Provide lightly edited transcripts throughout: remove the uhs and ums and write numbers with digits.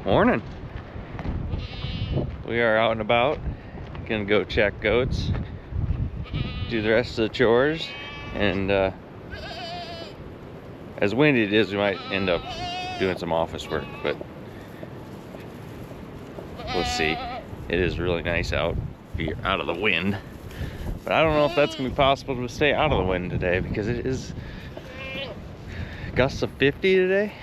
Morning. We are out and about. Gonna go check goats, do the rest of the chores, and as windy it is, we might end up doing some office work, but we'll see. It is really nice out, be out of the wind, but I don't know if that's gonna be possible to stay out of the wind today because it is gusts of 50 today.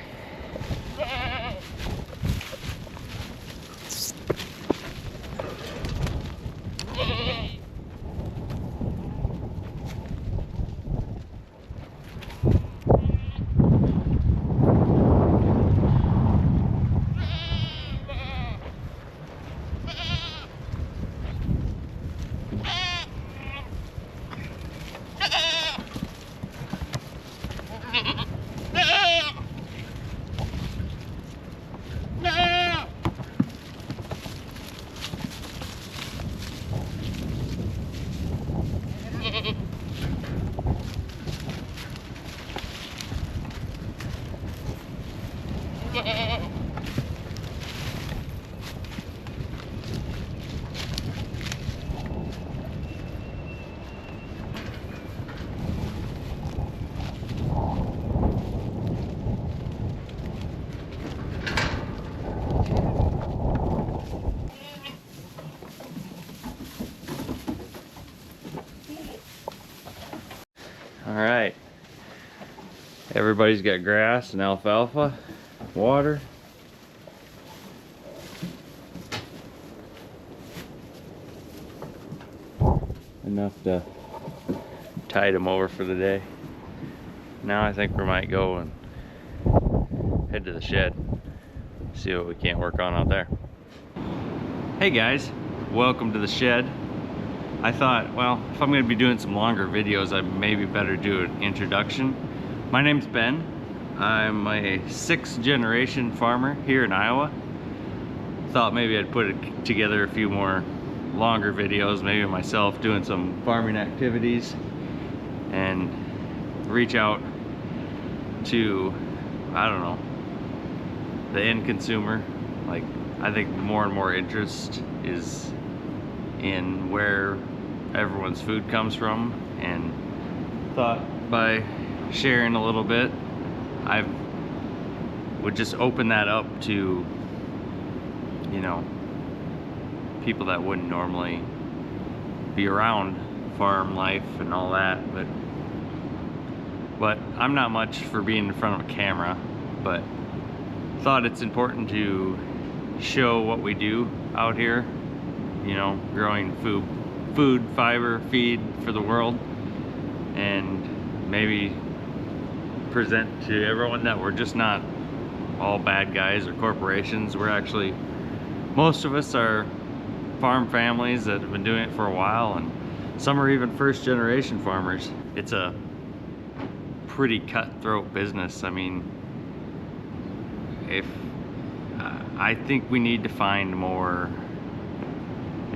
All right, everybody's got grass and alfalfa, water. Enough to tide them over for the day. Now I think we might go and head to the shed, see what we can't work on out there. Hey guys, welcome to the shed. I thought, well, if I'm going to be doing some longer videos, I maybe better do an introduction. My name's Ben. I'm a 6th generation farmer here in Iowa. Thought maybe I'd put together a few more longer videos, maybe myself doing some farming activities, and reach out to, I don't know, the end consumer. Like, I think more and more interest is in where everyone's food comes from, and thought by sharing a little bit I would just open that up to, you know, people that wouldn't normally be around farm life and all that, but I'm not much for being in front of a camera, but thought it's important to show what we do out here, you know, growing food, fiber, feed for the world, and maybe present to everyone that we're just not all bad guys or corporations. We're actually, most of us are farm families that have been doing it for a while, and some are even 1st generation farmers. It's a pretty cutthroat business. I mean, I think we need to find more,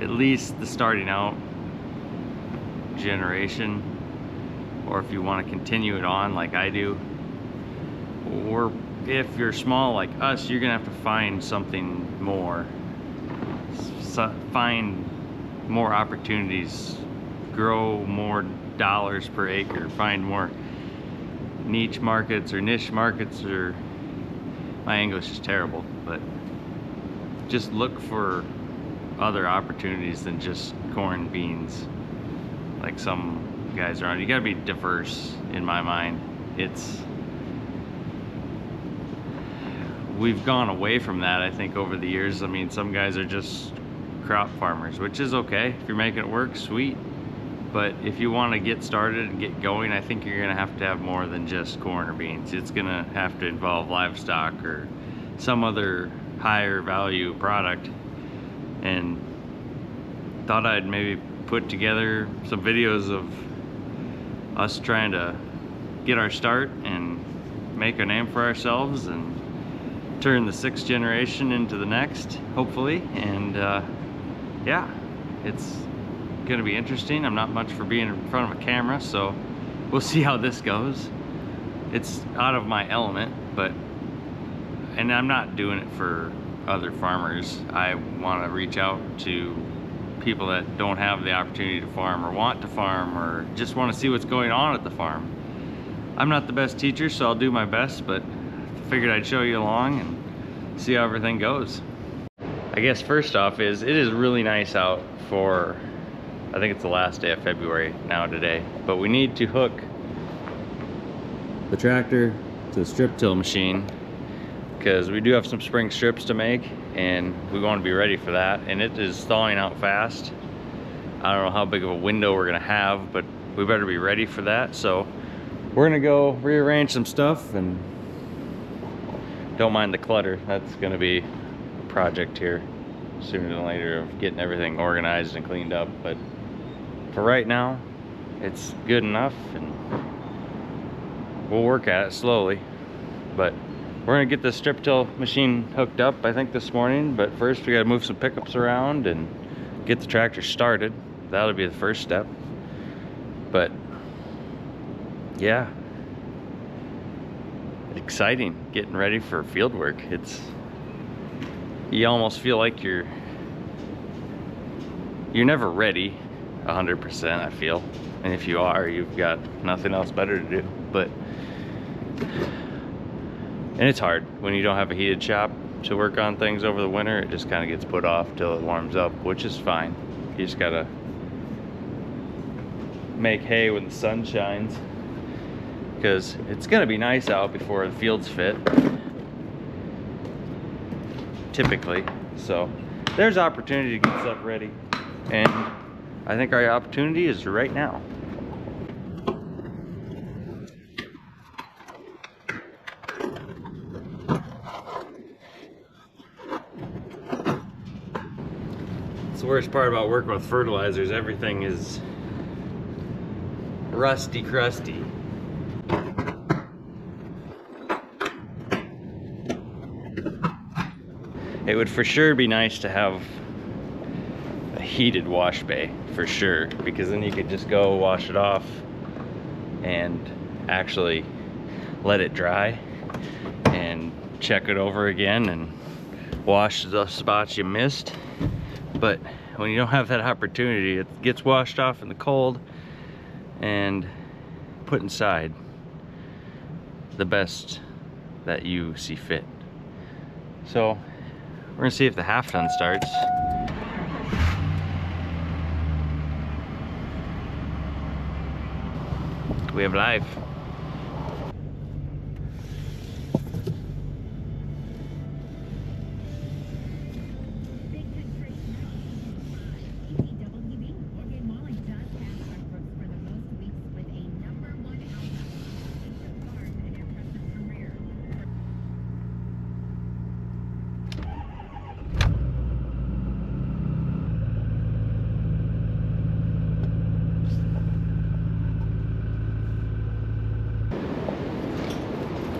at least the starting out generation, or if you want to continue it on like I do, or if you're small like us, you're gonna have to find something more, find more opportunities, grow more dollars per acre, find more niche markets, or my English is terrible, but just look for other opportunities than just corn, beans, like some guys around. You gotta be diverse, in my mind. We've gone away from that, I think, over the years. I mean, some guys are just crop farmers, which is okay. If you're making it work, sweet. But if you want to get started and get going, I think you're gonna have to have more than just corn or beans. It's gonna have to involve livestock or some other higher value product. And thought I'd maybe put together some videos of us trying to get our start and make a name for ourselves and turn the 6th generation into the next, hopefully. And yeah, it's gonna be interesting. I'm not much for being in front of a camera, so we'll see how this goes. It's out of my element, but, and I'm not doing it for other farmers. I want to reach out to people that don't have the opportunity to farm or want to farm or just want to see what's going on at the farm. I'm not the best teacher, so I'll do my best, but figured I'd show you along and see how everything goes. I guess first off it is really nice out for, I think it's the last day of February now today, but we need to hook the tractor to the strip till machine because we do have some spring strips to make and we want to be ready for that, and it is thawing out fast. I don't know how big of a window we're gonna have, but we better be ready for that. So we're gonna go rearrange some stuff, and don't mind the clutter. That's gonna be a project here sooner than later of getting everything organized and cleaned up, but for right now it's good enough and we'll work at it slowly. But we're gonna get the strip till machine hooked up I think this morning, but first we gotta move some pickups around and get the tractor started. That'll be the first step. But yeah, exciting, getting ready for field work. You almost feel like you're never ready 100%, I feel, and if you are, you've got nothing else better to do. But and it's hard when you don't have a heated shop to work on things over the winter. It just kind of gets put off till it warms up, which is fine. You just gotta make hay when the sun shines, because it's gonna be nice out before the fields fit, typically. So there's opportunity to get stuff ready, and I think our opportunity is right now. It's the worst part about working with fertilizers. Everything is rusty crusty. It would for sure be nice to have a heated wash bay, for sure, because then you could just go wash it off and actually let it dry and check it over again and wash the spots you missed. But when you don't have that opportunity, it gets washed off in the cold and put inside the best that you see fit. So we're gonna see if the half ton starts. We have live.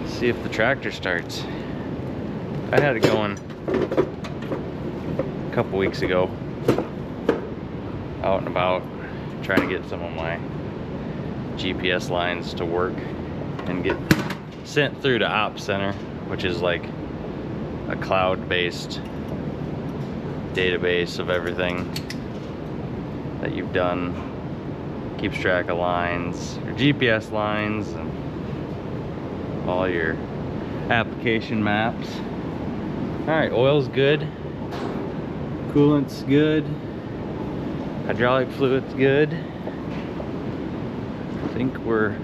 See if the tractor starts. I had it going a couple weeks ago, out and about, trying to get some of my GPS lines to work and get sent through to Ops Center, which is like a cloud-based database of everything that you've done. Keeps track of lines, your GPS lines, and all your application maps. All right, oil's good, coolant's good, hydraulic fluid's good. I think we're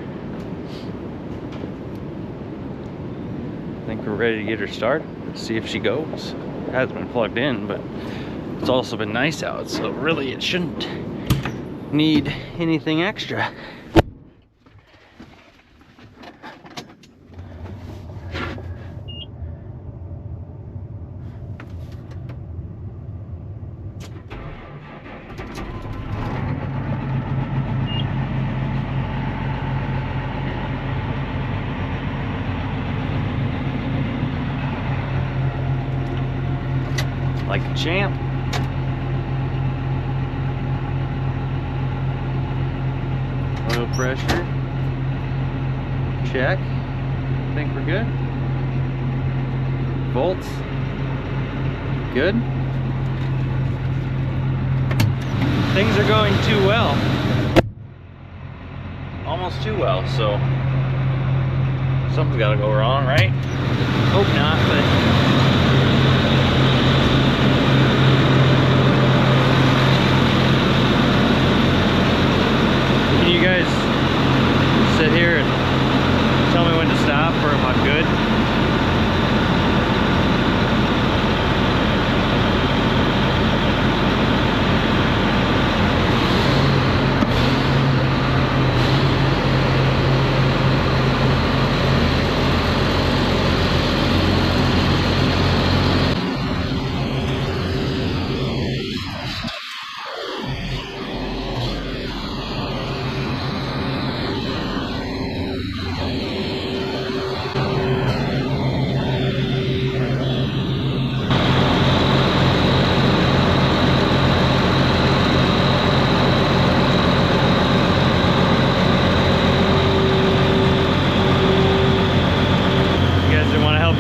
ready to get her started. See if she goes. It hasn't been plugged in, but it's also been nice out, so really it shouldn't need anything extra. Like a champ. Oil pressure, check. I think we're good. Volts, Good. Things are going too well. Almost too well, so something's gotta go wrong, right? Hope not, but can you guys sit here and tell me when to stop, or if I'm good?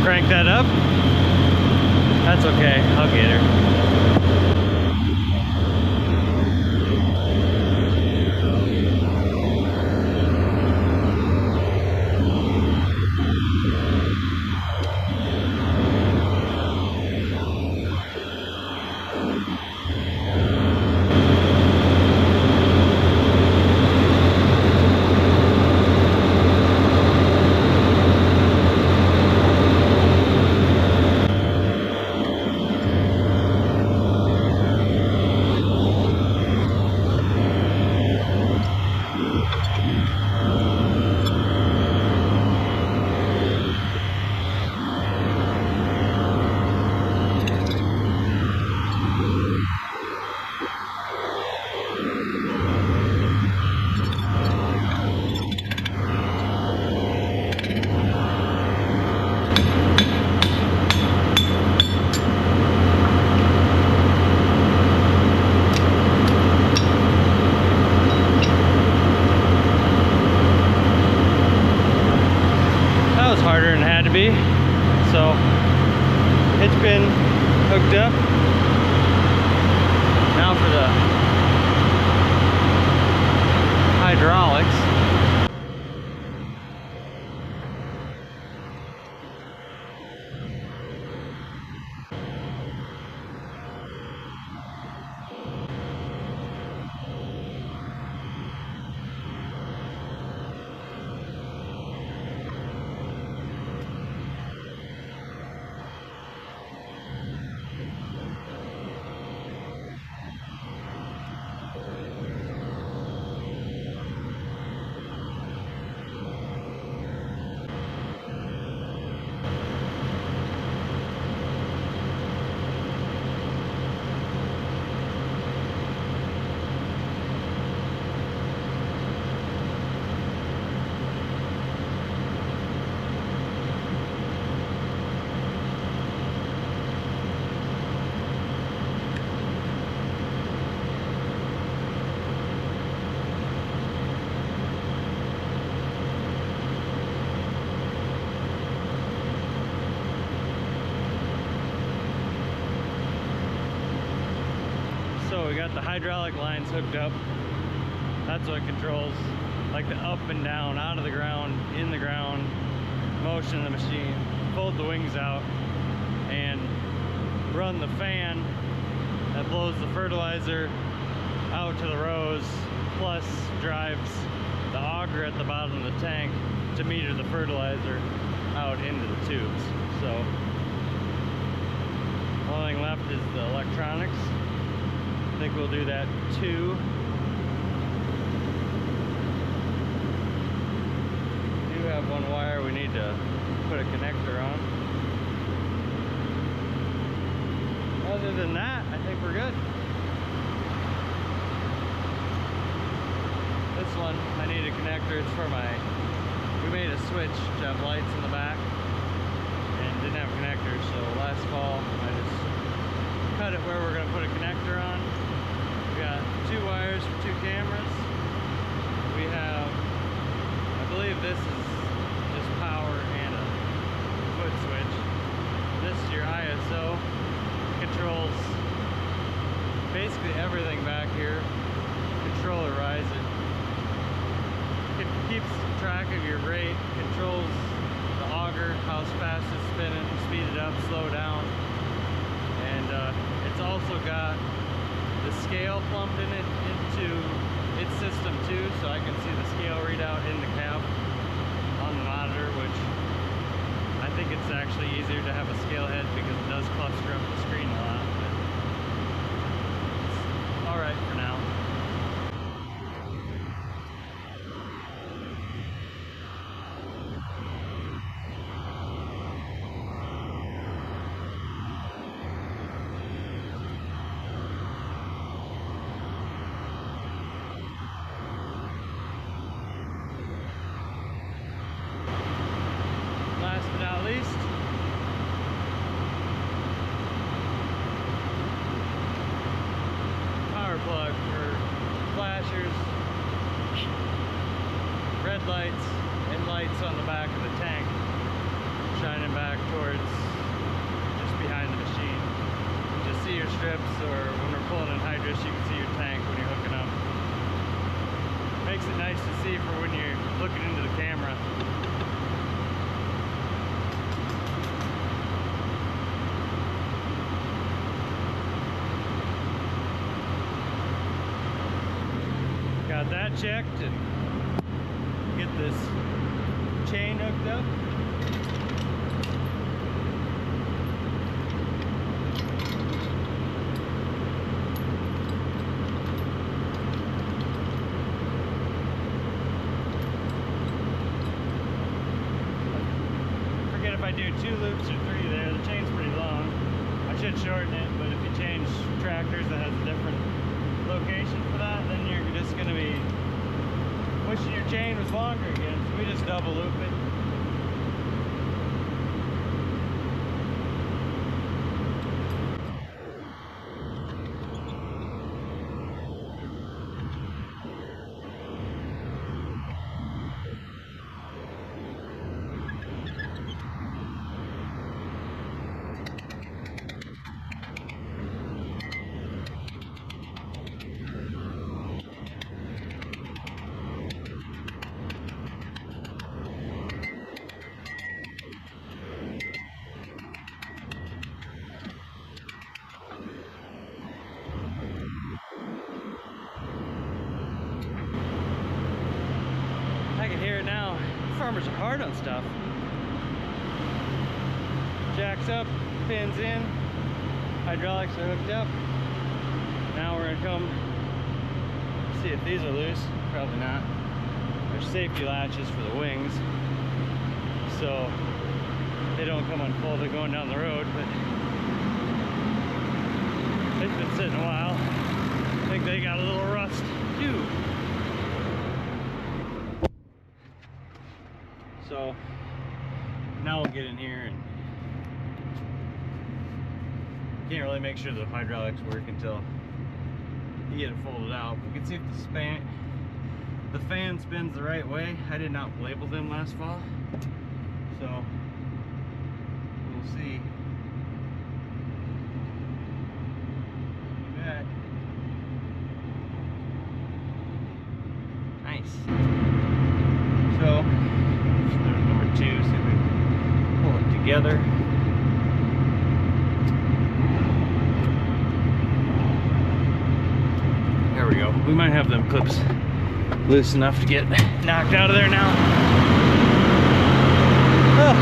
Crank that up? That's okay, I'll get her. Harder than it had to be, so it's been hooked up. Now for the hydraulics. So we got the hydraulic lines hooked up. That's what controls like the up and down, out of the ground, in the ground, motion of the machine. Fold the wings out and run the fan that blows the fertilizer out to the rows, plus drives the auger at the bottom of the tank to meter the fertilizer out into the tubes. So the only thing left is the electronics. I think we'll do that too. We do have one wire we need to put a connector on. Other than that, I think we're good. This one, I need a connector. It's for we made a switch to have lights in the back and didn't have a connector, so last fall I just cut it where we're going to put a connector on. We got 2 wires for 2 cameras. We have, I believe this is just power and a foot switch. This is your ISO control basically everything back here. Controllerize it. It keeps track of your rate, controls the auger, how fast it's spinning, speed it up, slow down. And it's also got the scale plumbed in it into its system too, so I can see the scale readout in the cab on the monitor, which I think it's actually easier to have a scale head because it does cluster up the screen a lot. But it's alright for now. Last but not least, power plug for flashers, red lights, and lights on the back of the tank, shining back towards just behind the machine. Just see your strips, or when we're pulling in hydrous, you can see your tank when you're hooking up. Makes it nice to see for when you're looking into the camera. Got that checked and get this chain hooked up. Forget if I do 2 loops or 3 there. The chain's pretty long. I should shorten it, but if you change tractors that has a different location for that, then you're just going to be wishing your chain was longer again. So we just double loop it. I can hear it now. Farmers are hard on stuff. Jacks up, pins in, hydraulics are hooked up. Now we're gonna come see if these are loose. Probably not. There's safety latches for the wings, so they don't come unfolded going down the road, but they've been sitting a while. I think they got a little rust too. So now we'll get in here and can't really make sure the hydraulics work until you get it folded out. We can see if the fan spins the right way. I did not label them last fall, so we'll see. Look at that. Nice. So there's number 2, see if we can pull it together. There we go. We might have them clips loose enough to get knocked out of there now. Oh,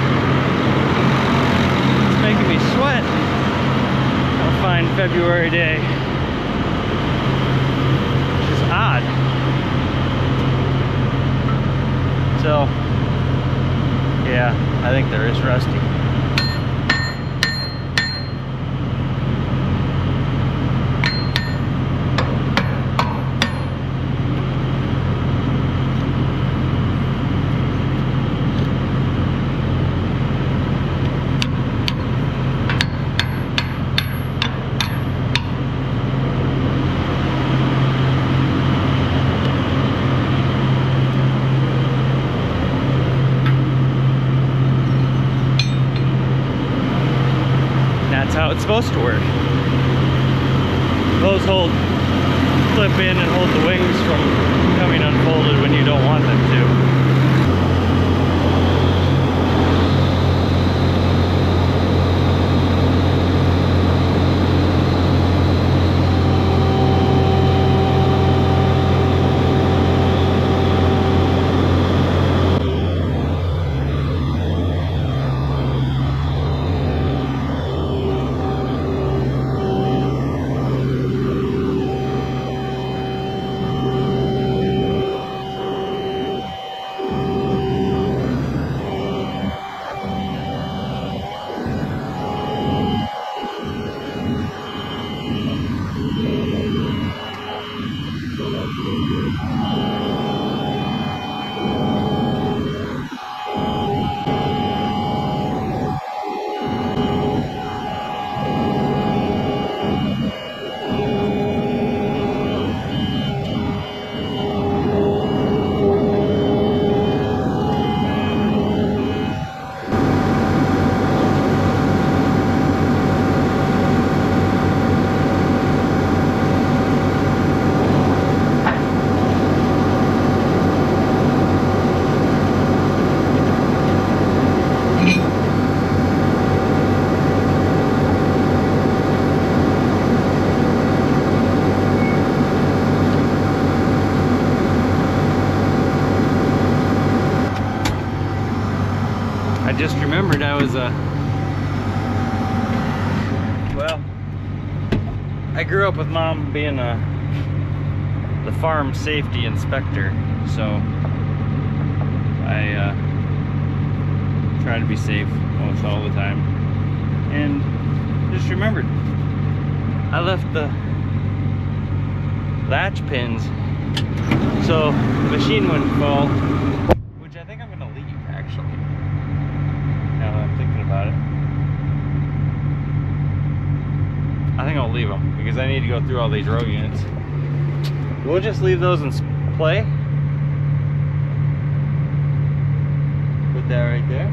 it's making me sweat. A fine February day, which is odd. So, yeah, I think there is rusty. That's how it's supposed to work. Those clip in and hold the wings from coming unfolded when you don't want them to. I just remembered I was well, I grew up with Mom being the farm safety inspector, so I try to be safe almost all the time. And just remembered, I left the latch pins so the machine wouldn't fall, which I think I'm gonna leave actually. Now that I'm thinking about it, I think I'll leave them because I need to go through all these row units. We'll just leave those in play. Put that right there.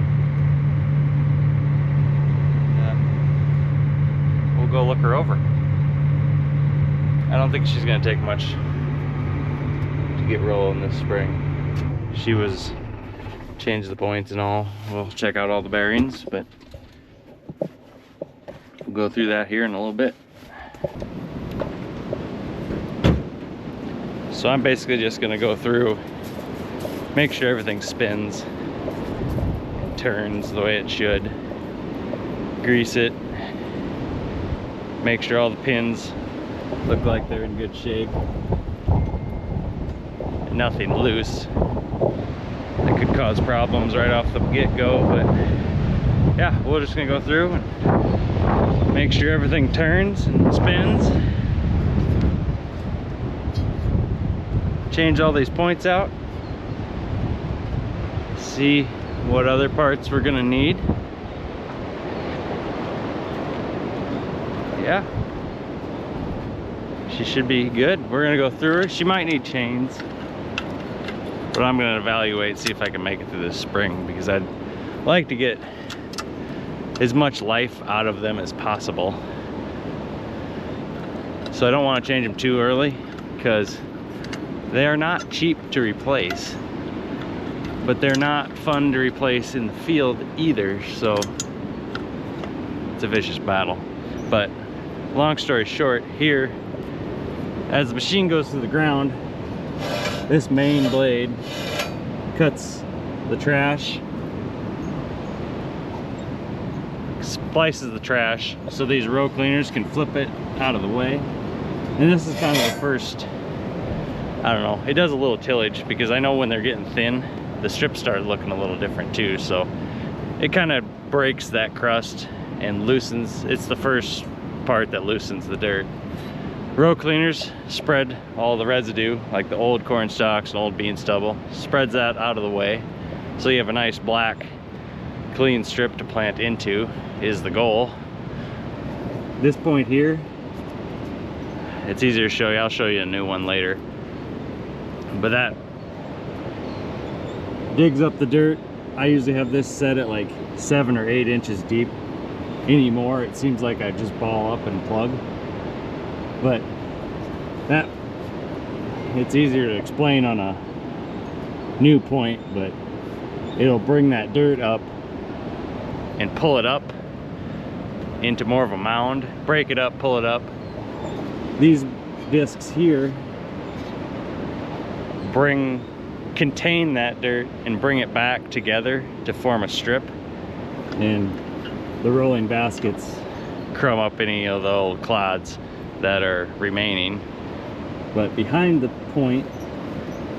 And, we'll go look her over. I don't think she's gonna take much to get rolling this spring. She was change the points and all. We'll check out all the bearings, but we'll go through that here in a little bit. So I'm basically just gonna go through, make sure everything spins, turns the way it should, grease it, make sure all the pins look like they're in good shape, nothing loose that could cause problems right off the get-go. But yeah, we're just gonna go through and make sure everything turns and spins, change all these points out, see what other parts we're gonna need. Yeah, she should be good. We're gonna go through her. She might need chains, but I'm gonna evaluate, see if I can make it through this spring, because I'd like to get as much life out of them as possible. So I don't want to change them too early, because they are not cheap to replace, but they're not fun to replace in the field either, so it's a vicious battle. But long story short, here, as the machine goes through the ground, this main blade cuts the trash, splices the trash, so these row cleaners can flip it out of the way. And this is kind of the first, I don't know, it does a little tillage, because I know when they're getting thin, the strips start looking a little different too, so it kind of breaks that crust and loosens. It's the first part that loosens the dirt. Row cleaners spread all the residue, like the old corn stalks and old bean stubble, spreads that out of the way, so you have a nice black clean strip to plant into, is the goal. This point here, it's easier to show you. I'll show you a new one later, but that digs up the dirt. I usually have this set at like 7 or 8 inches deep. Anymore, it seems like I just ball up and plug. But that, it's easier to explain on a new point, but it'll bring that dirt up and pull it up into more of a mound, break it up, pull it up. These discs here contain that dirt and bring it back together to form a strip, and the rolling baskets crumb up any of the old clods that are remaining. But behind the point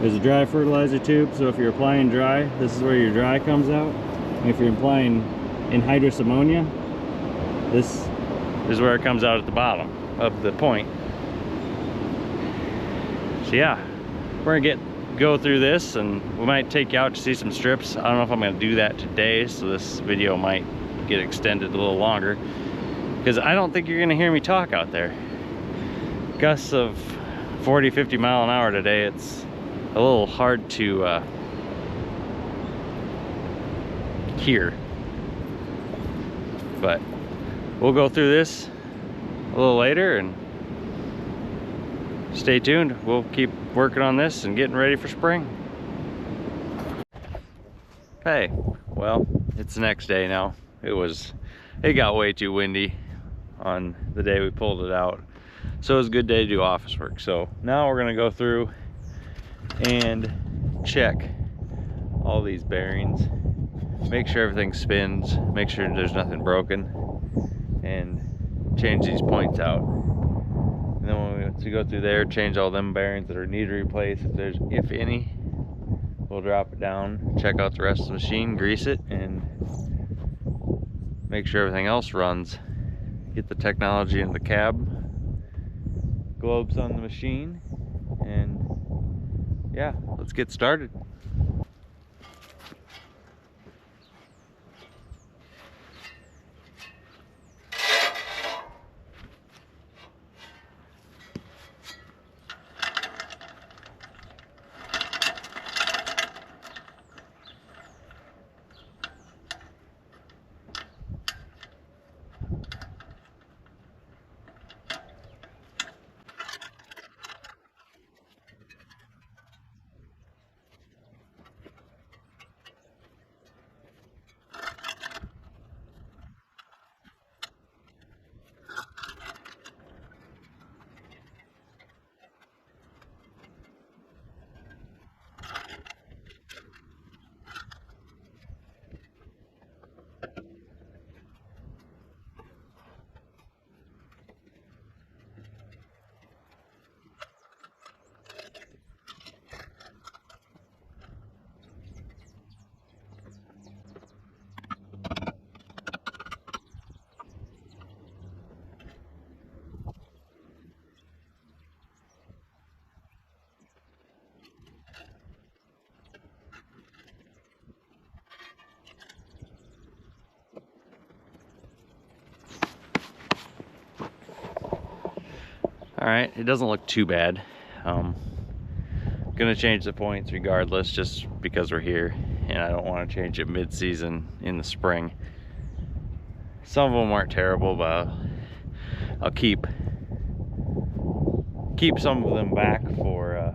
is a dry fertilizer tube, so if you're applying dry, this is where your dry comes out. And if you're applying anhydrous ammonia, this is where it comes out at the bottom of the point. So yeah, we're gonna go through this, and we might take you out to see some strips. I don't know if I'm gonna do that today, so this video might get extended a little longer, because I don't think you're gonna hear me talk out there. Gusts of 40-50 mile an hour today. It's a little hard to hear, but we'll go through this a little later, and stay tuned. We'll keep working on this and getting ready for spring. Hey, well, it's the next day now. It got way too windy on the day we pulled it out, so it was a good day to do office work. So now we're gonna go through and check all these bearings, make sure everything spins, make sure there's nothing broken, and change these points out. And then when we go through there, change all them bearings that are need to replace, if any. We'll drop it down, check out the rest of the machine, grease it, and make sure everything else runs. Get the technology in the cab, globes on the machine, and yeah, let's get started. All right, it doesn't look too bad. Gonna change the points regardless, just because we're here, and I don't want to change it mid-season in the spring. Some of them aren't terrible, but I'll keep some of them back for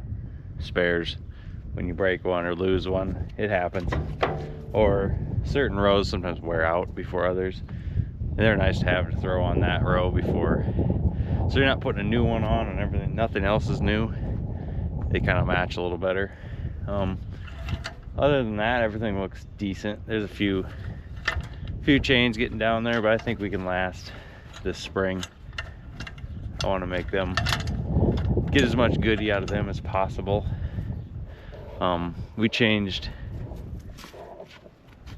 spares. When you break one or lose one, it happens. Or certain rows sometimes wear out before others, and they're nice to have to throw on that row before, so you're not putting a new one on and everything, nothing else is new. They kind of match a little better. Other than that, everything looks decent. There's a few chains getting down there, but I think we can last this spring. I want to make them, get as much goodie out of them as possible. We changed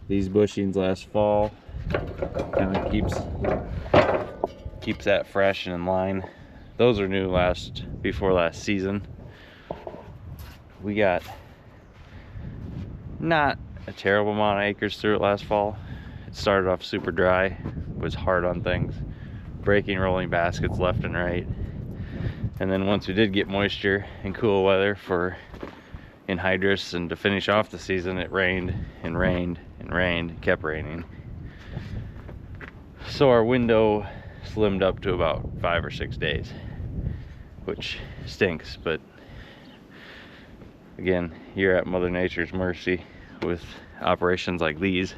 these bushings last fall. Kind of keeps that fresh and in line. Those are new before last season. We got not a terrible amount of acres through it last fall. It started off super dry, was hard on things, breaking rolling baskets left and right. And then once we did get moisture and cool weather for anhydrous, and to finish off the season, it rained and rained and rained, it kept raining. So our window slimmed up to about 5 or 6 days. which stinks, but again, you're at Mother Nature's mercy with operations like these.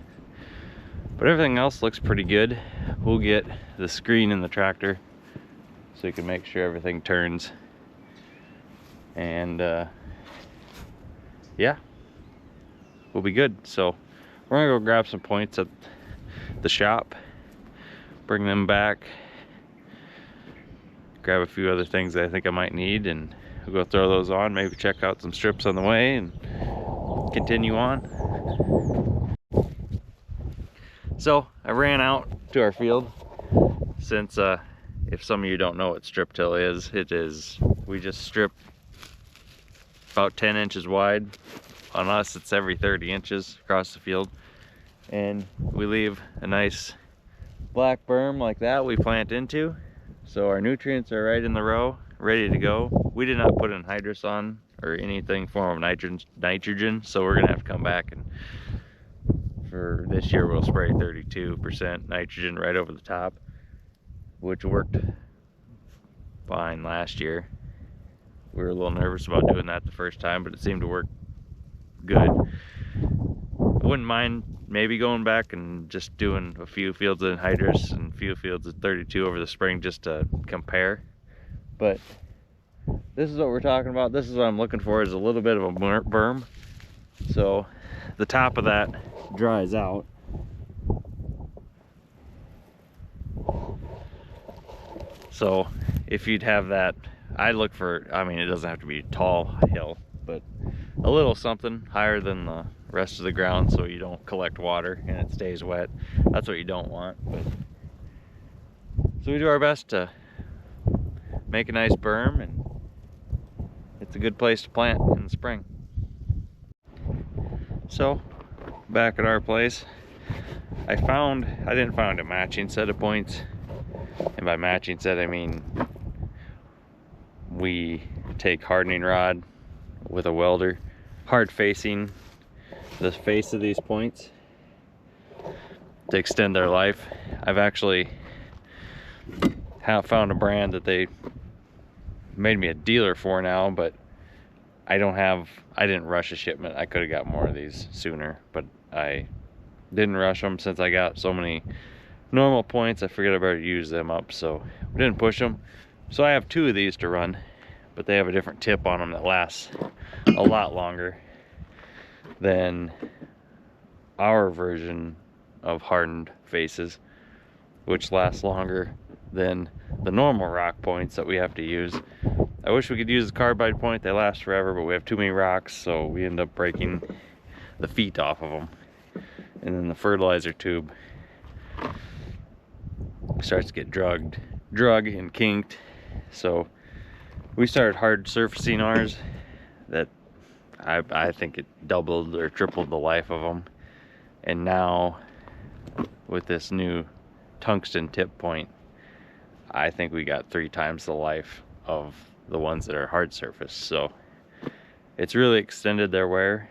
But everything else looks pretty good. We'll get the screen in the tractor so you can make sure everything turns. And yeah, we'll be good. So we're gonna go grab some points at the shop, bring them back, grab a few other things that I think I might need, and we'll go throw those on, maybe check out some strips on the way and continue on. So I ran out to our field since if some of you don't know what strip till is, we just strip about 10 inches wide. On us it's every 30 inches across the field, and we leave a nice black berm like that we plant into, so our nutrients are right in the row, ready to go. We did not put in hydrous on or anything form of nitrogen, so we're gonna have to come back, and for this year we'll spray 32% nitrogen right over the top, which worked fine last year. We were a little nervous about doing that the first time, but it seemed to work good. I wouldn't mind maybe going back and just doing a few fields of hydrous and a few fields of 32 over the spring just to compare. But this is what we're talking about. This is what I'm looking for, is a little bit of a berm, so the top of that dries out. So if you'd have that, I look for, I mean, it doesn't have to be a tall hill, but a little something higher than the rest of the ground so you don't collect water and it stays wet. That's what you don't want. But so we do our best to make a nice berm, and it's a good place to plant in the spring. So back at our place, I didn't find a matching set of points, and by matching set I mean we take hardening rod with a welder, hard facing the face of these points to extend their life. I've actually found a brand that they made me a dealer for now, but I didn't rush a shipment. I could have got more of these sooner, but I didn't rush them since I got so many normal points. I figured I better use them up, so we didn't push them. So I have 2 of these to run, but they have a different tip on them that lasts a lot longer than our version of hardened faces, which lasts longer than the normal rock points that we have to use. I wish we could use the carbide point. They last forever, but we have too many rocks, so we end up breaking the feet off of them. And then the fertilizer tube starts to get drug and kinked. So we started hard surfacing ours. That I think it doubled or tripled the life of them. And now with this new tungsten tip point, I think we got 3 times the life of the ones that are hard surface. So it's really extended their wear.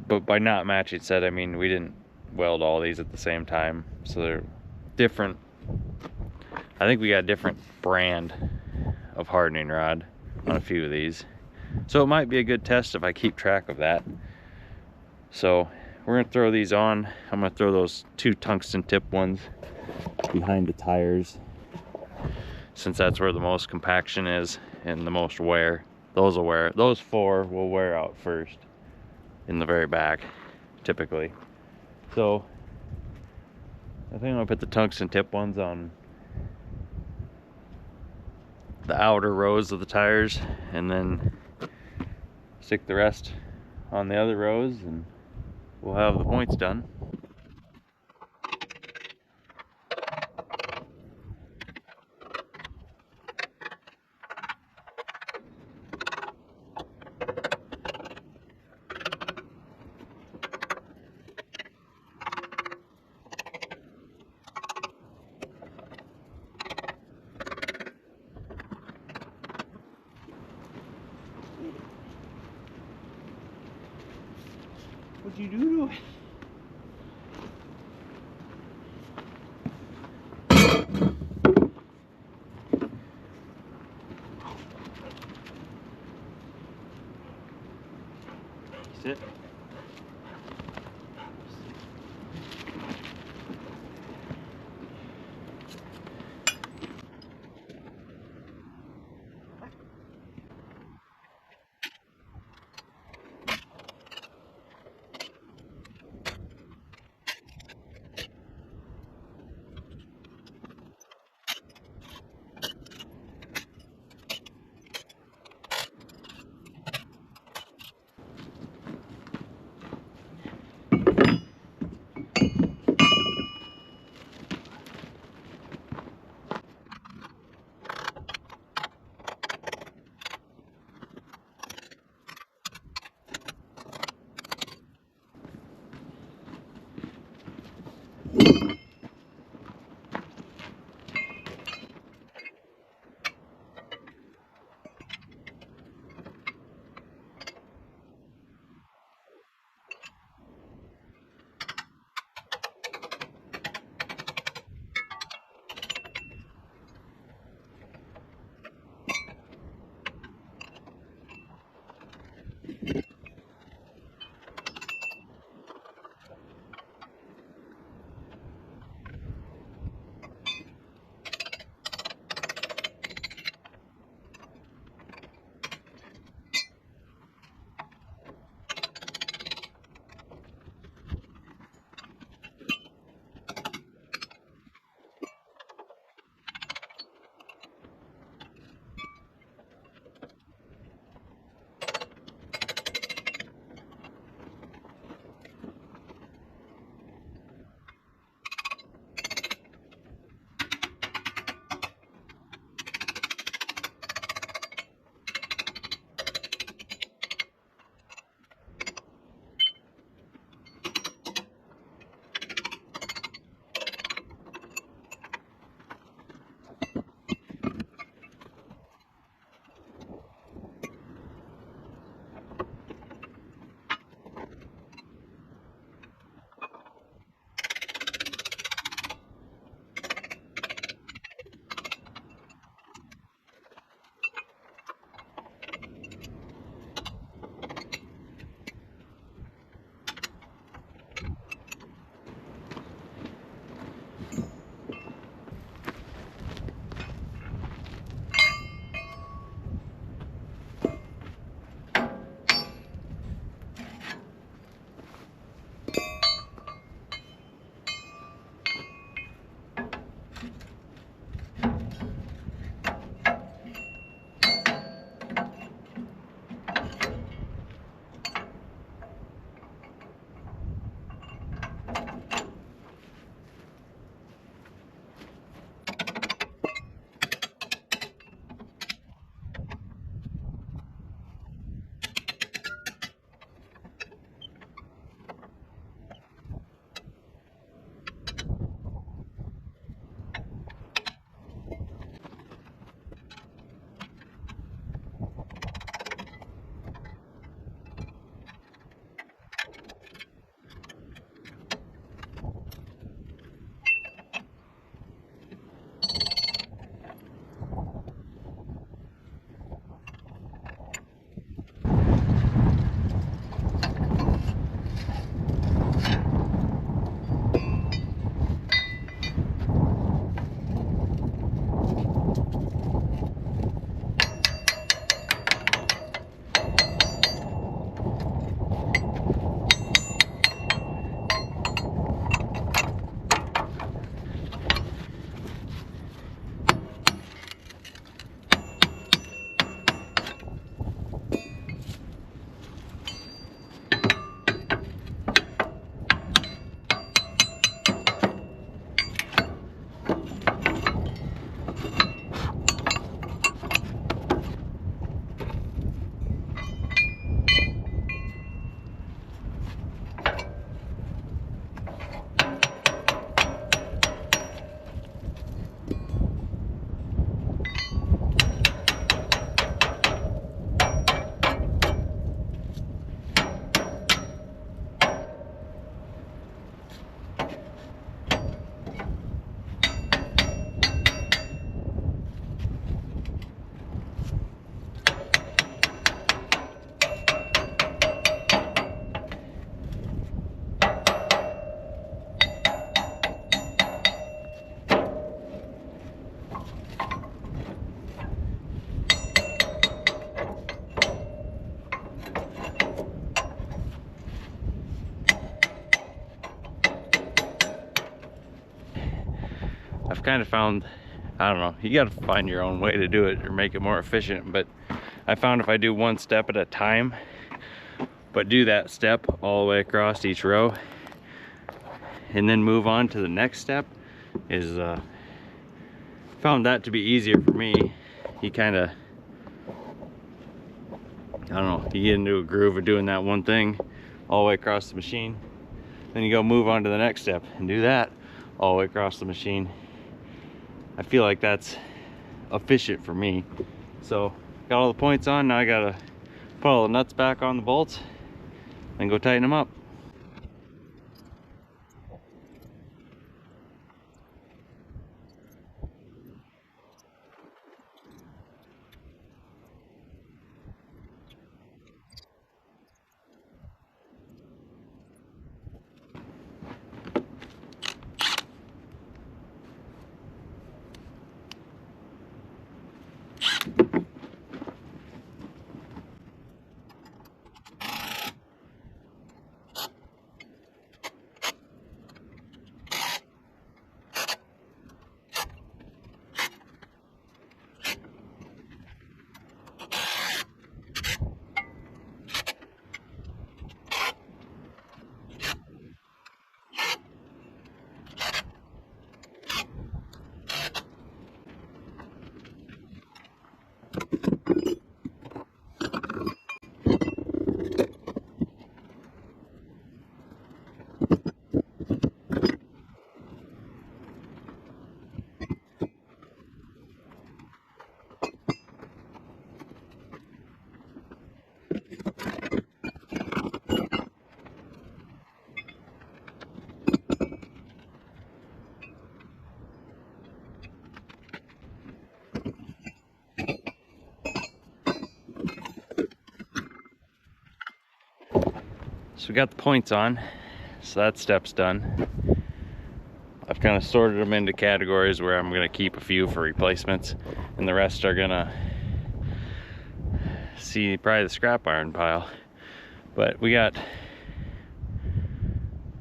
But by not matching set, I mean we didn't weld all these at the same time, so they're different. I think we got a different brand of hardening rod on a few of these, so it might be a good test if I keep track of that. So we're gonna throw these on. I'm gonna throw those 2 tungsten tip ones behind the tires, since that's where the most compaction is and the most wear. Those 4 will wear out first in the very back typically. So I think I'm gonna put the tungsten tip ones on the outer rows of the tires, and then stick the rest on the other rows, and we'll have the points done. What'd you do to it? kind of found, I don't know, you got to find your own way to do it or make it more efficient, but I found if I do one step at a time, but do that step all the way across each row and then move on to the next step, is found that to be easier for me. You kind of, I don't know, you get into a groove of doing that one thing all the way across the machine, then you go move on to the next step and do that all the way across the machine. I feel like that's efficient for me. So got all the points on, now I gotta put all the nuts back on the bolts and go tighten them up. So we got the points on, so that step's done. I've kind of sorted them into categories where I'm gonna keep a few for replacements, and the rest are gonna see probably the scrap iron pile. But we got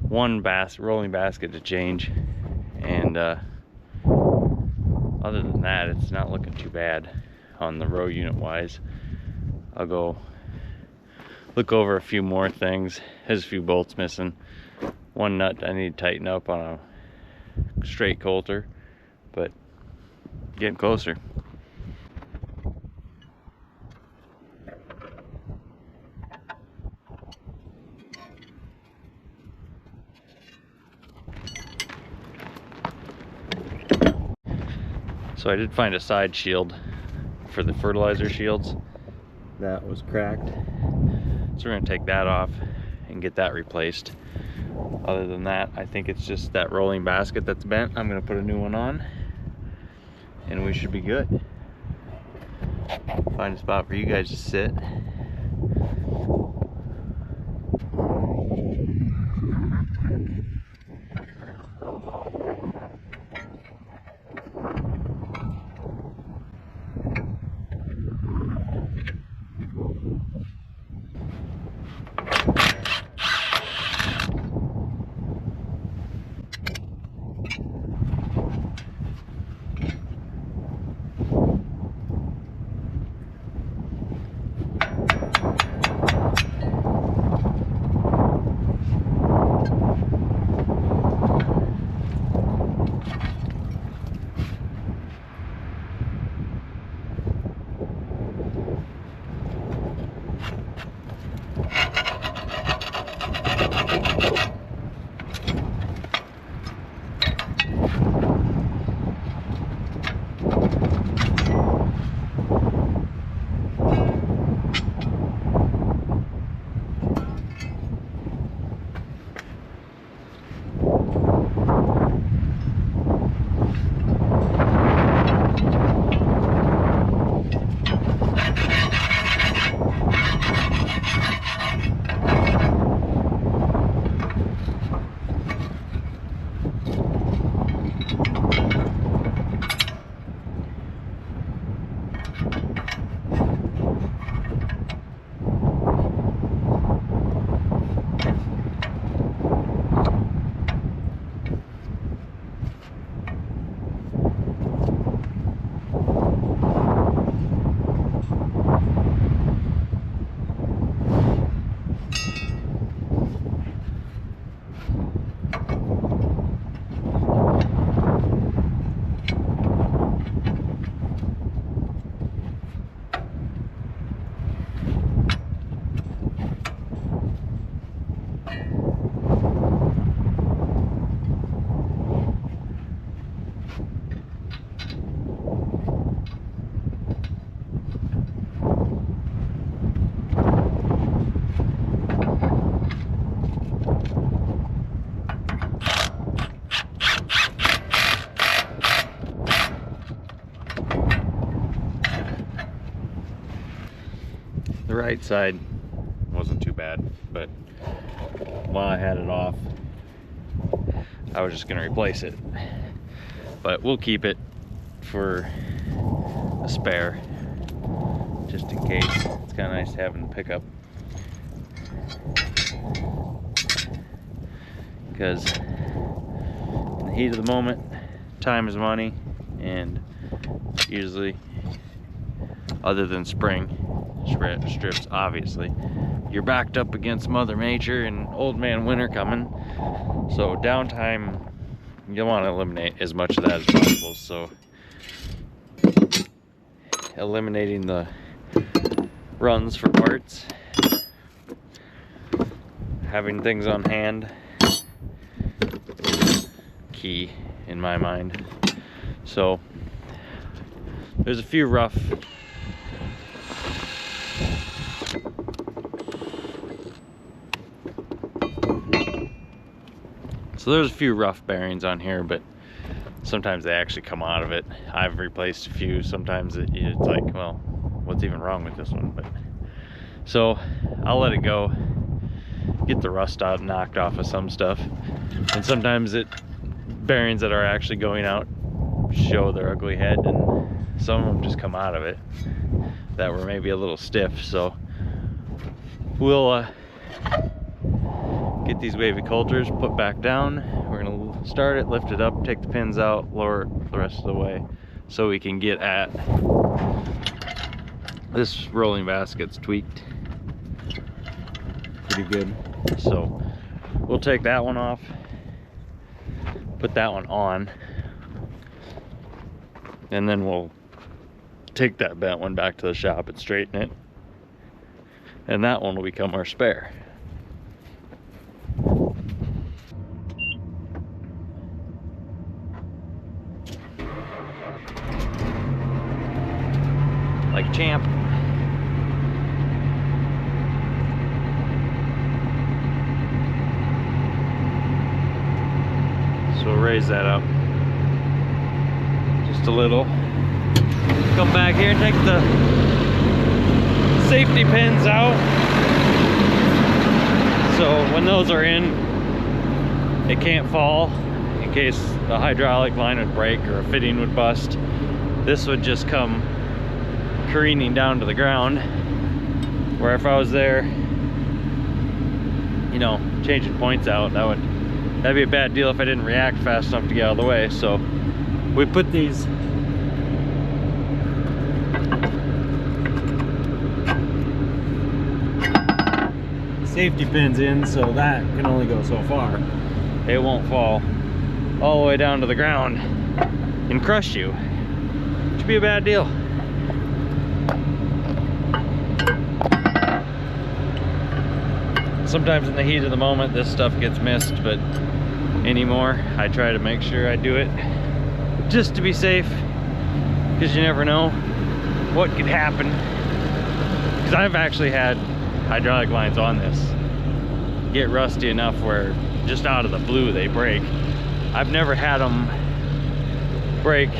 one rolling basket to change, and other than that, it's not looking too bad on the row unit wise. I'll go look over a few more things. There's a few bolts missing. One nut I need to tighten up on a straight coulter, but getting closer. So I did find a side shield for the fertilizer shields that was cracked. So we're gonna take that off and get that replaced. Other than that, I think it's just that rolling basket that's bent. I'm gonna put a new one on and we should be good. Find a spot for you guys to sit. The right side wasn't too bad, but while I had it off, I was just gonna replace it. But we'll keep it for a spare, just in case. It's kind of nice having a pickup, because in the heat of the moment, time is money, and usually, other than spring strips, obviously, you're backed up against Mother Nature and old man winter coming. So downtime, you want to eliminate as much of that as possible. So eliminating the runs for parts, having things on hand, key in my mind. So there's a few rough bearings on here, but sometimes they actually come out of it. I've replaced a few. Sometimes it's like, well, what's even wrong with this one? But so I'll let it go, get the rust out, knocked off of some stuff, and sometimes bearings that are actually going out show their ugly head, and some of them just come out of it that were maybe a little stiff. So we'll get these wavy coulters put back down. We're gonna start it, lift it up, take the pins out, lower it the rest of the way, so we can get at this rolling basket's tweaked pretty good. So we'll take that one off, put that one on, and then we'll take that bent one back to the shop and straighten it, and that one will become our spare. Like a champ. So we'll raise that up just a little. Come back here and take the safety pins out. So when those are in, it can't fall in case the hydraulic line would break or a fitting would bust. This would just come careening down to the ground, where if I was there, you know, changing points out, that'd be a bad deal if I didn't react fast enough to get out of the way. So we put these safety pins in, so that can only go so far. It won't fall all the way down to the ground and crush you, which would be a bad deal. Sometimes in the heat of the moment this stuff gets missed, but anymore I try to make sure I do it just to be safe, because you never know what could happen. Because I've actually had hydraulic lines on this get rusty enough where just out of the blue they break. I've never had them break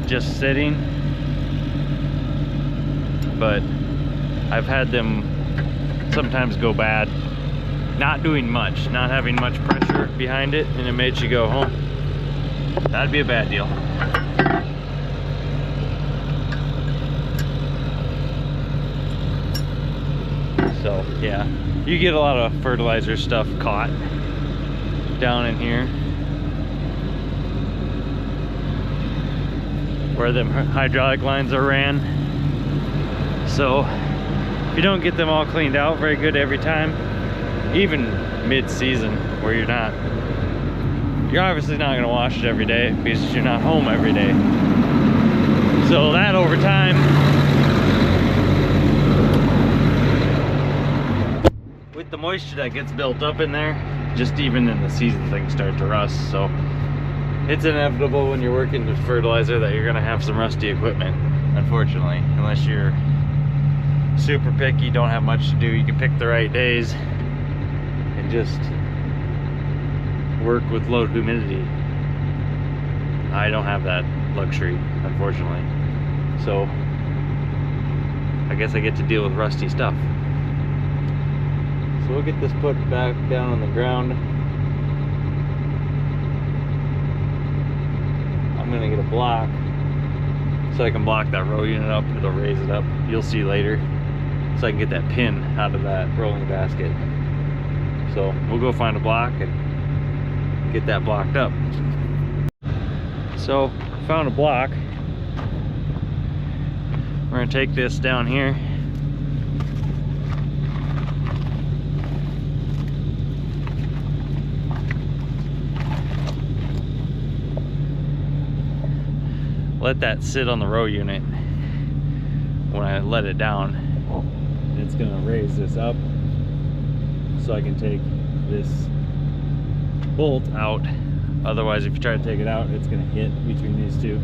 just sitting, but I've had them sometimes go bad not doing much, not having much pressure behind it, and it made you go, oh, that'd be a bad deal. So yeah, you get a lot of fertilizer stuff caught down in here where the hydraulic lines are ran. So if you don't get them all cleaned out very good every time, even mid-season where you're obviously not going to wash it every day because you're not home every day. So that over time, with the moisture that gets built up in there, just even in the season things start to rust. So it's inevitable when you're working with fertilizer that you're going to have some rusty equipment, unfortunately, unless you're super picky, don't have much to do. You can pick the right days and just work with low humidity. I don't have that luxury, unfortunately. So I guess I get to deal with rusty stuff. So we'll get this put back down on the ground. I'm gonna get a block so I can block that row unit up. It'll raise it up. You'll see later. So I can get that pin out of that rolling basket. So we'll go find a block and get that blocked up. So found a block. We're gonna take this down here. Let that sit on the row unit. When I let it down, it's gonna raise this up so I can take this bolt out. Otherwise, if you try to take it out, it's gonna hit between these two.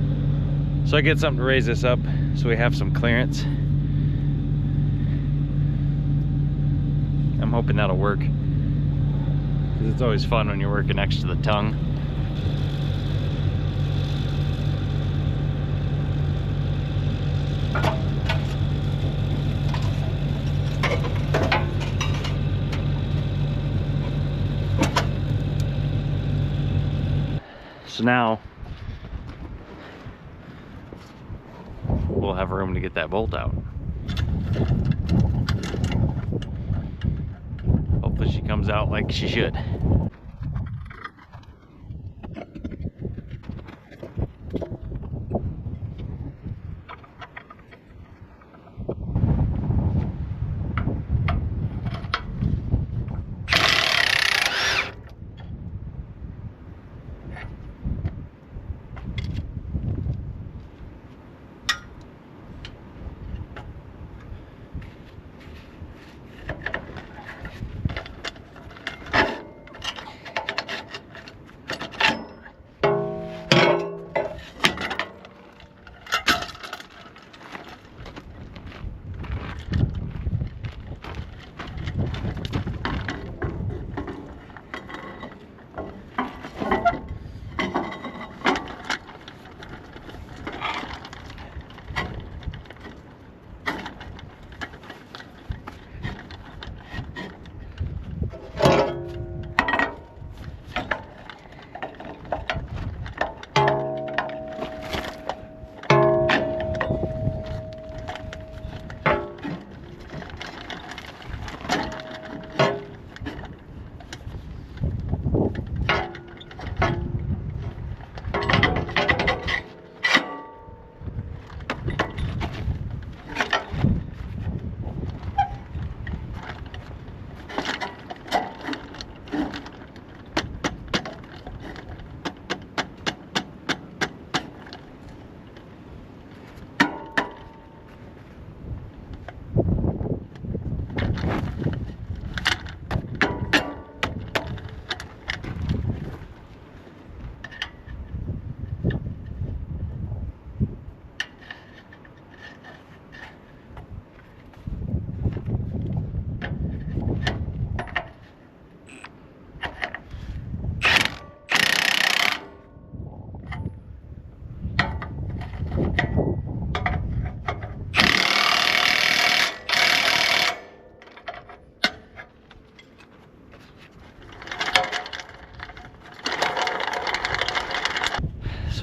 So I get something to raise this up so we have some clearance. I'm hoping that'll work, because it's always fun when you're working next to the tongue. So now we'll have room to get that bolt out. Hopefully she comes out like she should.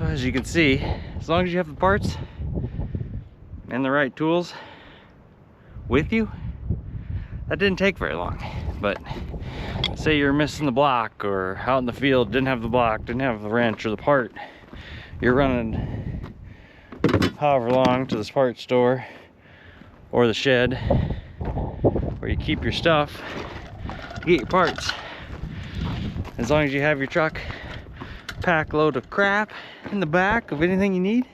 So as you can see, as long as you have the parts and the right tools with you, that didn't take very long. But say you're missing the block, or out in the field didn't have the block, didn't have the wrench or the part, you're running however long to this part store or the shed where you keep your stuff, you get your parts. As long as you have your truck pack load of crap in the back of anything you need,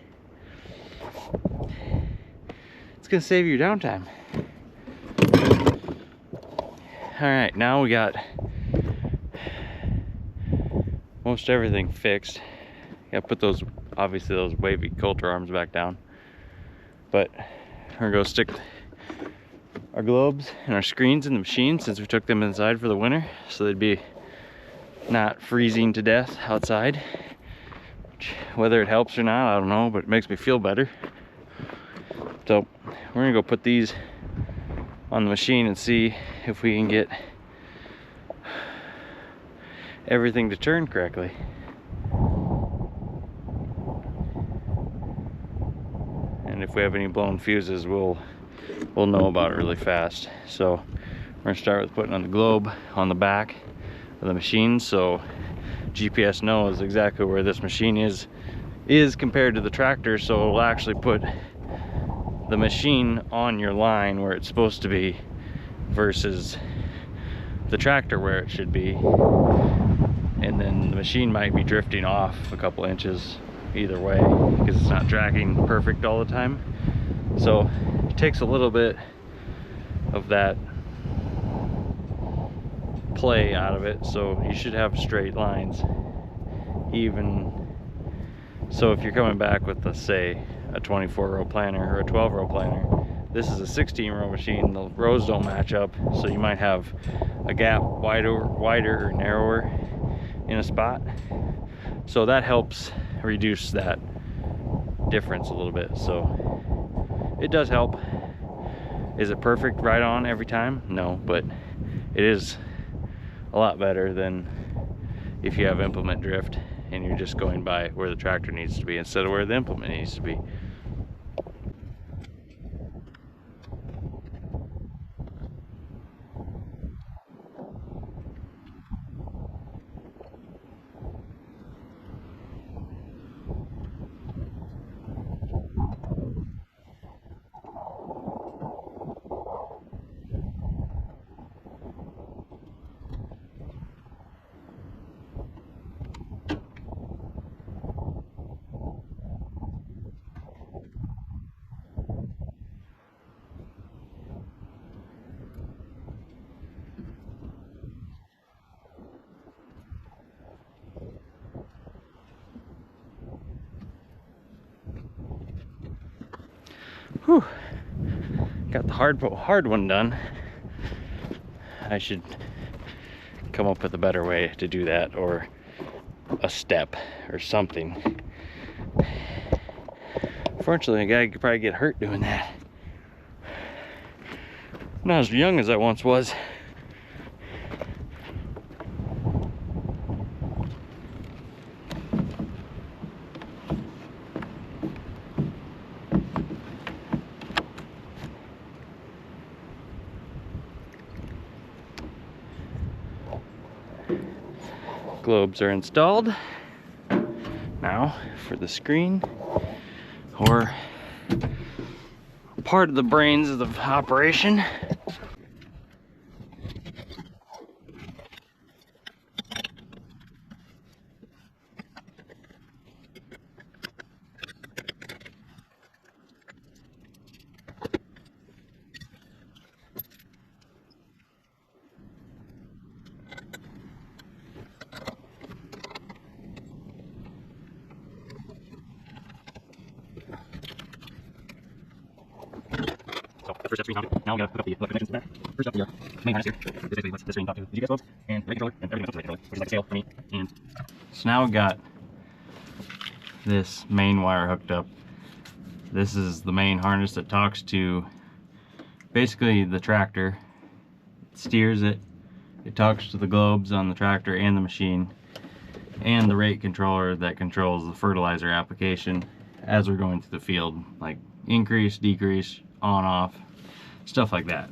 it's gonna save you downtime. All right, now we got most everything fixed. Gotta put those, obviously those wavy coulter arms back down, but we're gonna go stick our globes and our screens in the machine since we took them inside for the winter, so they'd be not freezing to death outside. Which, whether it helps or not, I don't know, but it makes me feel better. So we're gonna go put these on the machine and see if we can get everything to turn correctly. And if we have any blown fuses, we'll know about it really fast. So we're gonna start with putting on the globe on the back of the machine, so GPS knows exactly where this machine is compared to the tractor, so it'll actually put the machine on your line where it's supposed to be versus the tractor where it should be. And then the machine might be drifting off a couple inches either way because it's not tracking perfect all the time. So it takes a little bit of that play out of it, so you should have straight lines. Even so, if you're coming back with, let's say, a 24-row planter or a 12-row planter, this is a 16-row machine, the rows don't match up, so you might have a gap wider or narrower in a spot. So that helps reduce that difference a little bit. So it does help. Is it perfect right on every time? No, but it is a lot better than if you have implement drift and you're just going by where the tractor needs to be instead of where the implement needs to be. Whew. Got the hard one done. I should come up with a better way to do that, or a step or something. Fortunately, a guy could probably get hurt doing that. I'm not as young as I once was. Globes are installed. Now for the screen, or part of the brains of the operation. First step screen mounted. Now we gotta hook up the connections to the back. First up, the main harness here. This basically lets this screen talk to the GPS globes and the rate controller and everything else up to the rate controller, which is like a scale for me. And so now we've got this main wire hooked up. This is the main harness that talks to basically the tractor. It steers it. It talks to the globes on the tractor and the machine, and the rate controller that controls the fertilizer application as we're going through the field, like increase, decrease, on, off, stuff like that.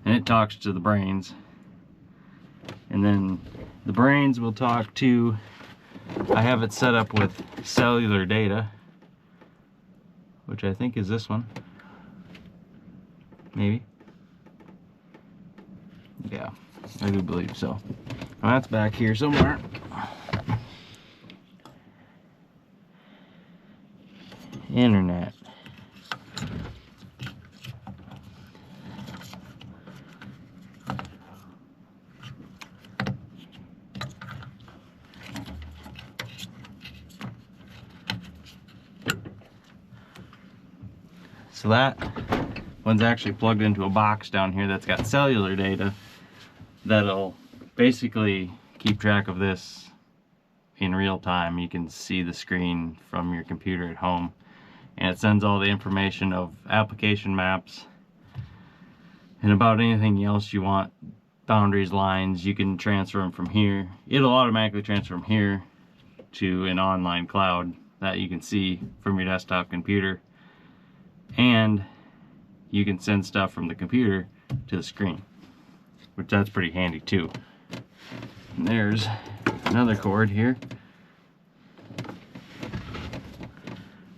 And it talks to the brains, and then the brains will talk to, I have it set up with cellular data, which I think is this one, maybe. Yeah, I do believe so. Well, that's back here somewhere. Internet. So that one's actually plugged into a box down here that's got cellular data that'll basically keep track of this in real time. You can see the screen from your computer at home, and it sends all the information of application maps and about anything else you want. Boundaries, lines, you can transfer them from here. It'll automatically transfer from here to an online cloud that you can see from your desktop computer, and you can send stuff from the computer to the screen, which that's pretty handy too. And there's another cord here. I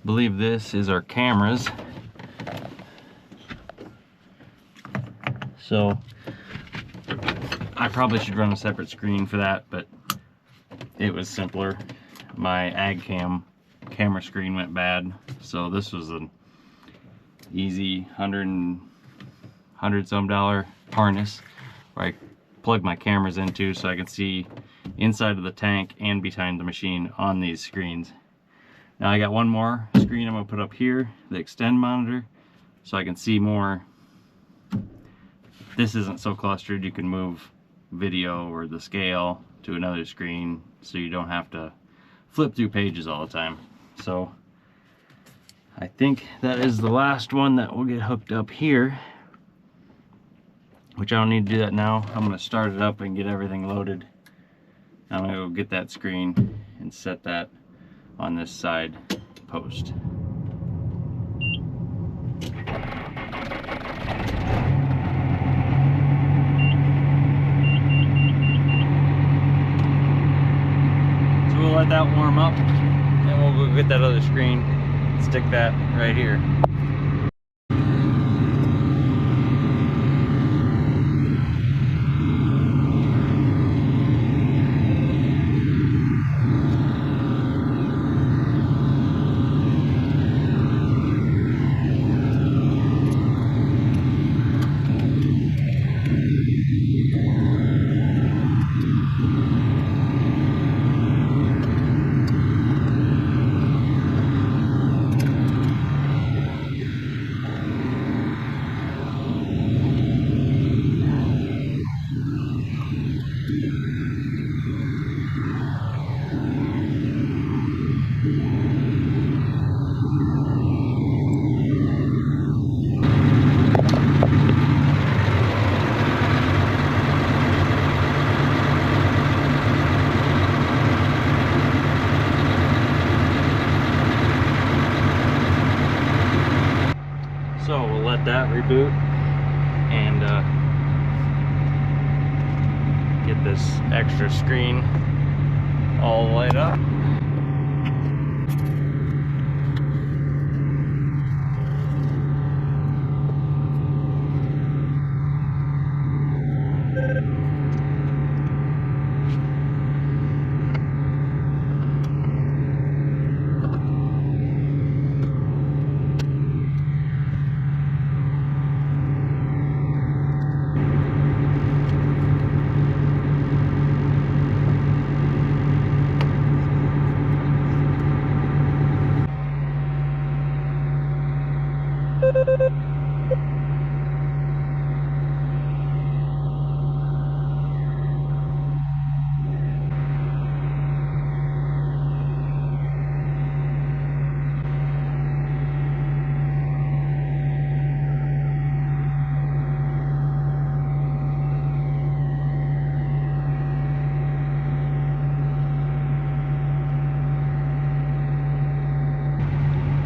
believe this is our cameras. So I probably should run a separate screen for that, but it was simpler. My AgCam camera screen went bad, so this was an easy $100 some harness where I plug my cameras into so I can see inside of the tank and behind the machine on these screens. Now I got one more screen I'm going to put up here, the extend monitor, so I can see more. This isn't so clustered, you can move video or the scale to another screen so you don't have to flip through pages all the time. So I think that is the last one that will get hooked up here, which I don't need to do that now. I'm going to start it up and get everything loaded. I'm going to go get that screen and set that on this side post. So we'll let that warm up, and we'll go get that other screen, stick that right here. So we'll let that reboot and get this extra screen all light up.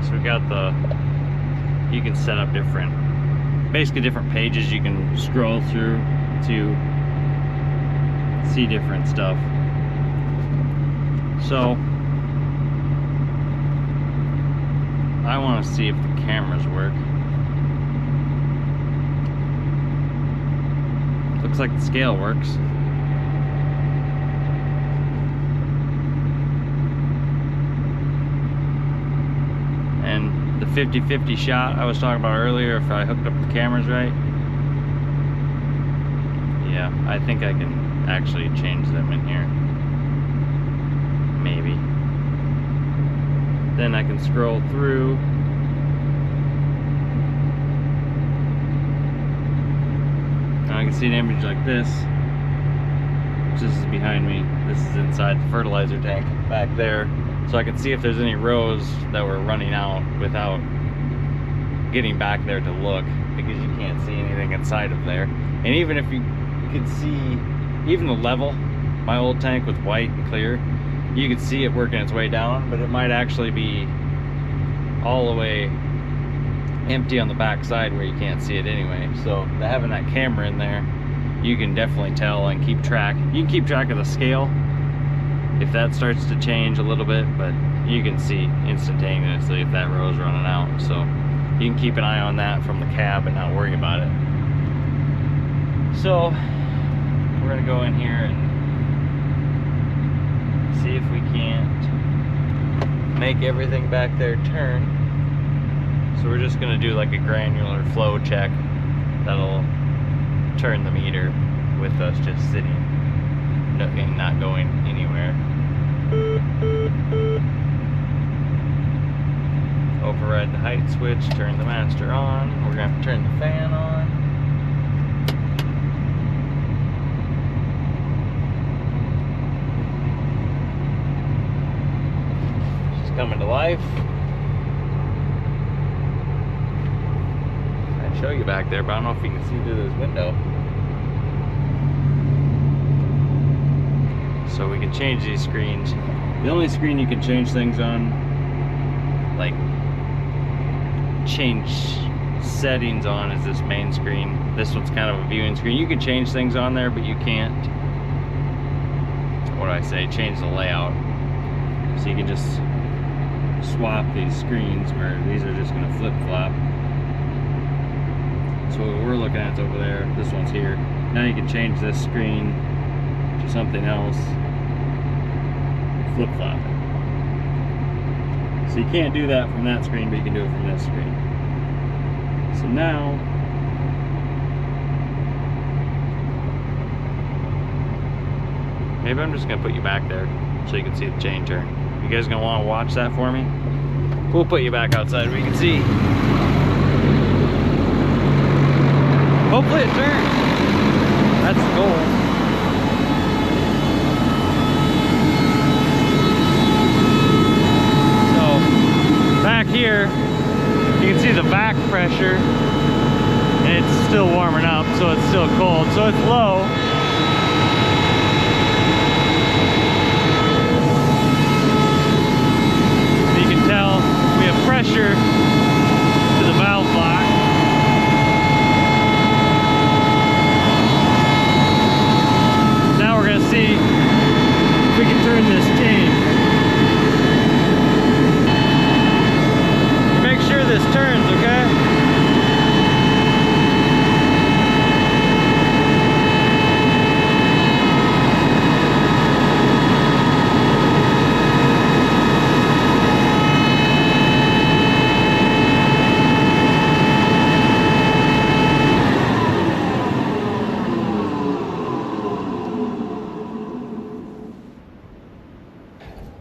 So we got you can set up basically different pages you can scroll through to see different stuff. So I want to see if the cameras work. Looks like the scale works. And the 50-50 shot I was talking about earlier, if I hooked up the cameras right, yeah, I think I can actually change them in here. Maybe. Then I can scroll through. And I can see an image like this. This is behind me. This is inside the fertilizer tank back there. so I could see if there's any rows that were running out without getting back there to look, because you can't see anything inside of there. And even if you could see even the level, my old tank was white and clear, you could see it working its way down, but it might actually be all the way empty on the back side where you can't see it anyway. So having that camera in there, you can definitely tell and keep track. You can keep track of the scale if that starts to change a little bit, but you can see instantaneously if that row is running out. So you can keep an eye on that from the cab and not worry about it. So we're gonna go in here and see if we can't make everything back there turn. So we're just gonna do like a granular flow check that'll turn the meter with us just sitting and not going anywhere. Override the height switch, turn the master on. We're gonna have to turn the fan on. She's coming to life. I'd show you back there, but I don't know if you can see through this window. So we can change these screens. The only screen you can change things on, like change settings on, is this main screen. This one's kind of a viewing screen. You can change things on there, but you can't, what do I say, change the layout. So you can just swap these screens where these are just gonna flip-flop. So what we're looking at is over there, this one's here. Now you can change this screen to something else, flip-flop it. So you can't do that from that screen, but you can do it from this screen. So now, maybe I'm just gonna put you back there so you can see the chain turn. You guys gonna wanna watch that for me? We'll put you back outside where you can see. Hopefully it turns. That's the goal. Back here, you can see the back pressure, and it's still warming up, so it's still cold, so it's low. You can tell we have pressure to the valve block. Now we're going to see if we can turn this chain. This turns, okay?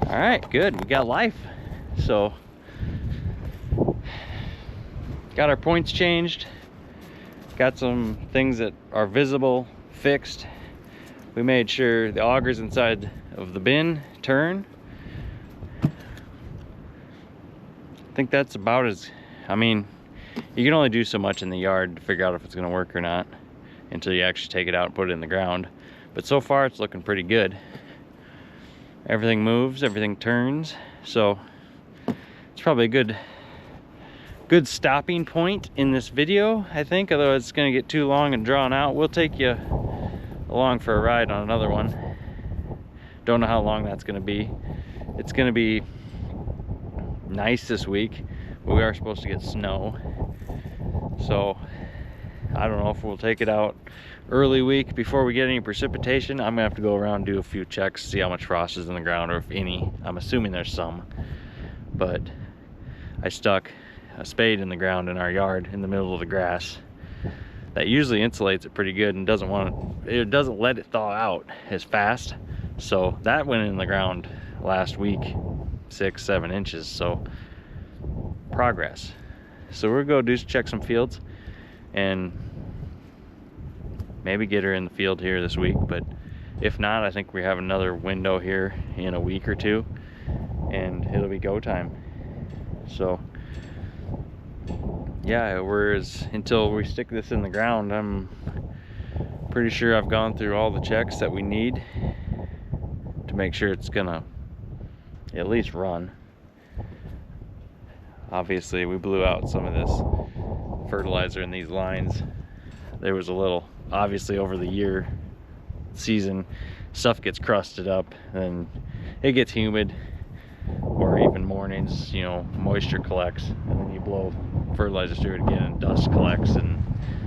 All right, good. We got life. So got our points changed, got some things that are visible fixed. We made sure the augers inside of the bin turn. I think that's about as, I mean, you can only do so much in the yard to figure out if it's going to work or not until you actually take it out and put it in the ground. But so far it's looking pretty good. Everything moves, everything turns, so it's probably a good stopping point in this video, I think. Otherwise it's gonna get too long and drawn out. We'll take you along for a ride on another one. Don't know how long that's gonna be. It's gonna be nice this week, but we are supposed to get snow. So I don't know if we'll take it out early week before we get any precipitation. I'm gonna have to go around and do a few checks, see how much frost is in the ground, or if any. I'm assuming there's some, but I stuck a spade in the ground in our yard in the middle of the grass. That usually insulates it pretty good and doesn't let it thaw out as fast. So that went in the ground last week, 6-7 inches. So progress. So we're gonna go check some fields and maybe get her in the field here this week. But if not, I think we have another window here in a week or two, and it'll be go time. So yeah, until we stick this in the ground, I'm pretty sure I've gone through all the checks that we need to make sure it's gonna at least run. Obviously we blew out some of this fertilizer in these lines. There was a little, obviously over the season, stuff gets crusted up and it gets humid, or even mornings, you know, moisture collects, and then you blow fertilizer through it again and dust collects and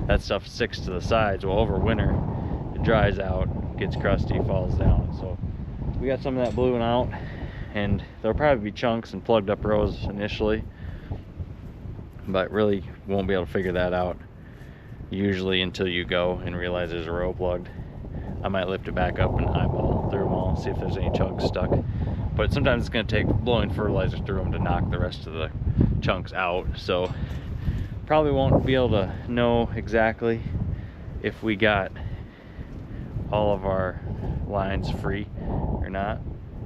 that stuff sticks to the sides. Well, over winter it dries out, gets crusty, falls down. So we got some of that blown out, and there'll probably be chunks and plugged up rows initially, but really won't be able to figure that out usually until you go and realize there's a row plugged. I might lift it back up and eyeball through them all, see if there's any chunks stuck. But sometimes it's going to take blowing fertilizer through them to knock the rest of the chunks out. So probably won't be able to know exactly if we got all of our lines free or not.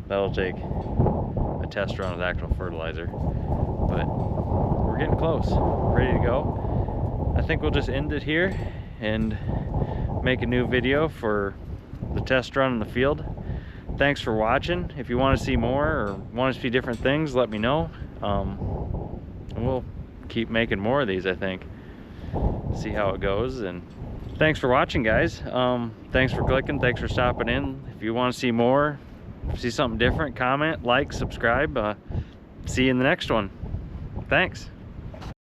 That'll take a test run with actual fertilizer. But we're getting close, ready to go. I think we'll just end it here and make a new video for the test run in the field. Thanks for watching. If you want to see more or want to see different things, let me know. And we'll keep making more of these, I think. See how it goes. And thanks for watching, guys. Thanks for clicking. Thanks for stopping in. If you want to see more, see something different, comment, like, subscribe. See you in the next one. Thanks.